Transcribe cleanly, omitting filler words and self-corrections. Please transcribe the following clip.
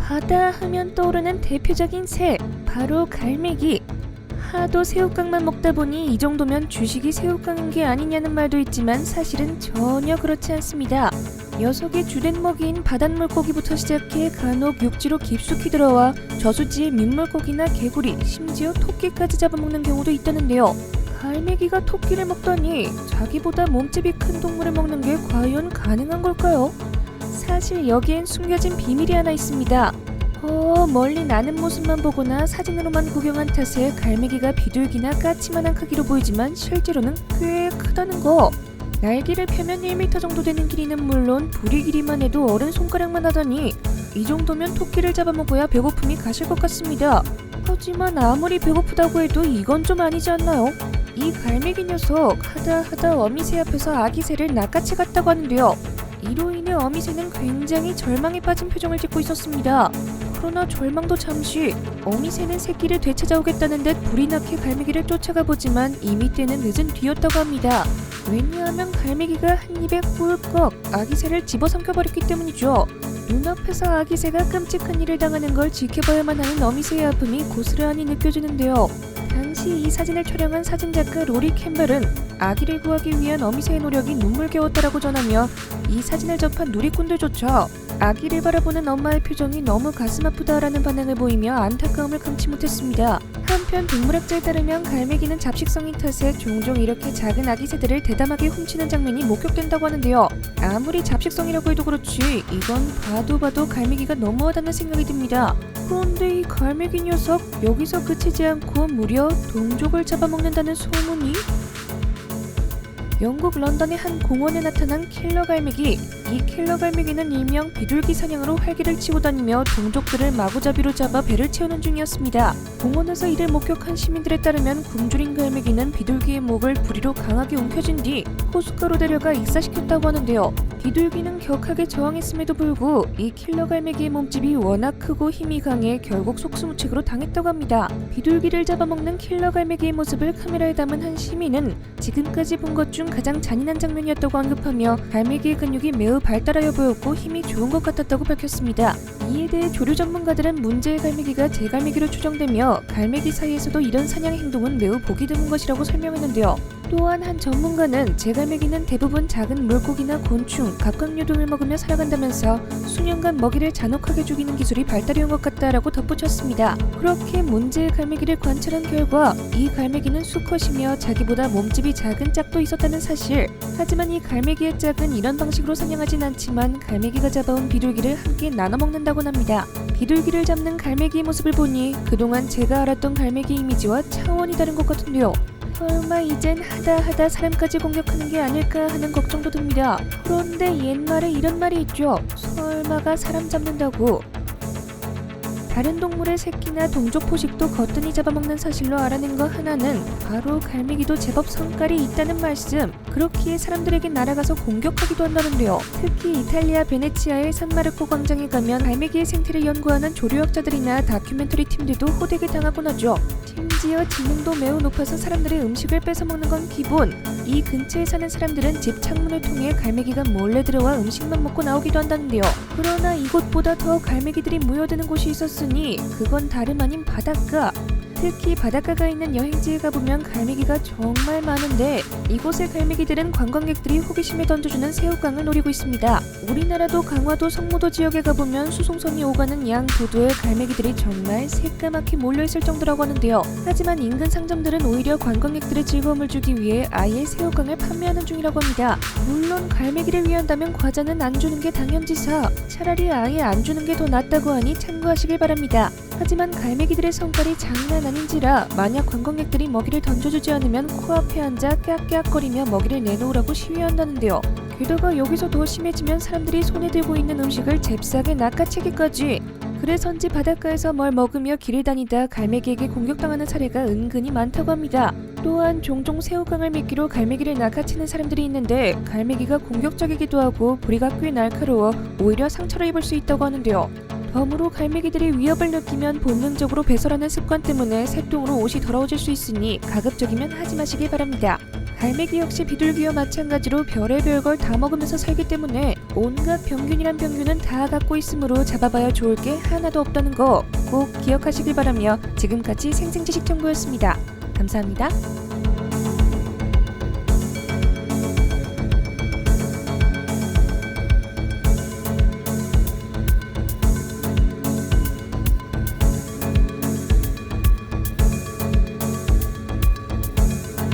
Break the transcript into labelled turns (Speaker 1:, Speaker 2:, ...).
Speaker 1: 바다 하면 떠오르는 대표적인 새, 바로 갈매기. 하도 새우깡만 먹다 보니 이 정도면 주식이 새우깡인 게 아니냐는 말도 있지만 사실은 전혀 그렇지 않습니다. 녀석의 주된 먹이인 바닷물고기부터 시작해 간혹 육지로 깊숙이 들어와 저수지의 민물고기나 개구리, 심지어 토끼까지 잡아먹는 경우도 있다는데요. 갈매기가 토끼를 먹다니 자기보다 몸집이 큰 동물을 먹는 게 과연 가능한 걸까요? 사실 여기엔 숨겨진 비밀이 하나 있습니다. 멀리 나는 모습만 보거나 사진으로만 구경한 탓에 갈매기가 비둘기나 까치만한 크기로 보이지만 실제로는 꽤 크다는 거. 날개를 펴면 1m 정도 되는 길이는 물론 부리 길이만 해도 어른 손가락만 하다니 이 정도면 토끼를 잡아먹어야 배고픔이 가실 것 같습니다. 하지만 아무리 배고프다고 해도 이건 좀 아니지 않나요? 이 갈매기 녀석 하다 어미새 앞에서 아기새를 낚아채 갔다고 하는데요. 이로 인해 어미새는 굉장히 절망에 빠진 표정을 짓고 있었습니다. 그러나 절망도 잠시, 어미새는 새끼를 되찾아오겠다는 듯 불이 나게 갈매기를 쫓아가 보지만 이미 때는 늦은 뒤였다고 합니다. 왜냐하면 갈매기가 한 입에 꿀꺽 아기새를 집어삼켜버렸기 때문이죠. 눈앞에서 아기새가 끔찍한 일을 당하는 걸 지켜봐야만 하는 어미새의 아픔이 고스란히 느껴지는데요. 당시 이 사진을 촬영한 사진작가 로리 캠벨은 아기를 구하기 위한 어미새의 노력이 눈물겨웠다라고 전하며 이 사진을 접한 누리꾼들조차 아기를 바라보는 엄마의 표정이 너무 가슴 아프다라는 반응을 보이며 안타까움을 금치 못했습니다. 한편 동물학자에 따르면 갈매기는 잡식성인 탓에 종종 이렇게 작은 아기 새들을 대담하게 훔치는 장면이 목격된다고 하는데요. 아무리 잡식성이라고 해도 그렇지 이건 봐도 갈매기가 너무하다는 생각이 듭니다. 그런데 이 갈매기 녀석 여기서 그치지 않고 무려 동족을 잡아먹는다는 소문이? 영국 런던의 한 공원에 나타난 킬러 갈매기. 이 킬러 갈매기는 일명 비둘기 사냥으로 활기를 치고 다니며 동족들을 마구잡이로 잡아 배를 채우는 중이었습니다. 공원에서 이를 목격한 시민들에 따르면 굶주린 갈매기는 비둘기의 목을 부리로 강하게 움켜쥔 뒤 호숫가로 데려가 익사시켰다고 하는데요. 비둘기는 격하게 저항했음에도 불구하고 이 킬러 갈매기의 몸집이 워낙 크고 힘이 강해 결국 속수무책으로 당했다고 합니다. 비둘기를 잡아먹는 킬러 갈매기의 모습을 카메라에 담은 한 시민은 지금까지 본 것 중 가장 잔인한 장면이었다고 언급하며 갈매기의 근육이 매우 발달하여 보였고 힘이 좋은 것 같았다고 밝혔습니다. 이에 대해 조류 전문가들은 문제의 갈매기가 제갈매기로 추정되며 갈매기 사이에서도 이런 사냥 행동은 매우 보기 드문 것이라고 설명했는데요. 또한 한 전문가는 제갈매기는 대부분 작은 물고기나 곤충, 갑각류 등을 먹으며 살아간다면서 수년간 먹이를 잔혹하게 죽이는 기술이 발달해온 것 같다라고 덧붙였습니다. 그렇게 문제의 갈매기를 관찰한 결과 이 갈매기는 수컷이며 자기보다 몸집이 작은 짝도 있었다는 사실. 하지만 이 갈매기의 짝은 이런 방식으로 사냥하진 않지만 갈매기가 잡아온 비둘기를 함께 나눠 먹는다곤 합니다. 비둘기를 잡는 갈매기의 모습을 보니 그동안 제가 알았던 갈매기 이미지와 차원이 다른 것 같은데요. 설마 이젠 하다 사람까지 공격하는 게 아닐까 하는 걱정도 듭니다. 그런데 옛말에 이런 말이 있죠. 설마가 사람 잡는다고. 다른 동물의 새끼나 동족 포식도 거뜬히 잡아먹는 사실로 알아낸 거 하나는 바로 갈매기도 제법 성깔이 있다는 말씀. 그렇기에 사람들에게 날아가서 공격하기도 한다는데요. 특히 이탈리아 베네치아의 산마르코 광장에 가면 갈매기의 생태를 연구하는 조류학자들이나 다큐멘터리 팀들도 호되게 당하곤 하죠. 심지어 지능도 매우 높아서 사람들의 음식을 뺏어먹는 건 기본. 이 근처에 사는 사람들은 집 창문을 통해 갈매기가 몰래 들어와 음식만 먹고 나오기도 한다는데요. 그러나 이곳보다 더 갈매기들이 모여드는 곳이 있었으니 그건 다름 아닌 바닷가. 특히 바닷가가 있는 여행지에 가보면 갈매기가 정말 많은데 이곳의 갈매기들은 관광객들이 호기심에 던져주는 새우깡을 노리고 있습니다. 우리나라도 강화도 성무도 지역에 가보면 수송선이 오가는 양 도도에 갈매기들이 정말 새까맣게 몰려있을 정도라고 하는데요. 하지만 인근 상점들은 오히려 관광객들의 즐거움을 주기 위해 아예 새우깡을 판매하는 중이라고 합니다. 물론 갈매기를 위한다면 과자는 안 주는 게 당연지사. 차라리 아예 안 주는 게 더 낫다고 하니 참고하시길 바랍니다. 하지만 갈매기들의 성깔이 장난 아닌지라 만약 관광객들이 먹이를 던져주지 않으면 코앞에 앉아 깨악깨악거리며 먹이를 내놓으라고 시위한다는데요. 게다가 여기서 더 심해지면 사람들이 손에 들고 있는 음식을 잽싸게 낚아채기까지. 그래서인지 바닷가에서 뭘 먹으며 길을 다니다 갈매기에게 공격당하는 사례가 은근히 많다고 합니다. 또한 종종 새우깡을 미끼로 갈매기를 낚아채는 사람들이 있는데 갈매기가 공격적이기도 하고 부리가 꽤 날카로워 오히려 상처를 입을 수 있다고 하는데요. 덤으로 갈매기들이 위협을 느끼면 본능적으로 배설하는 습관 때문에 새똥으로 옷이 더러워질 수 있으니 가급적이면 하지 마시길 바랍니다. 갈매기 역시 비둘기와 마찬가지로 별의별 걸 다 먹으면서 살기 때문에 온갖 병균이란 병균은 다 갖고 있으므로 잡아봐야 좋을 게 하나도 없다는 거 꼭 기억하시길 바라며 지금까지 생생지식 정보였습니다. 감사합니다.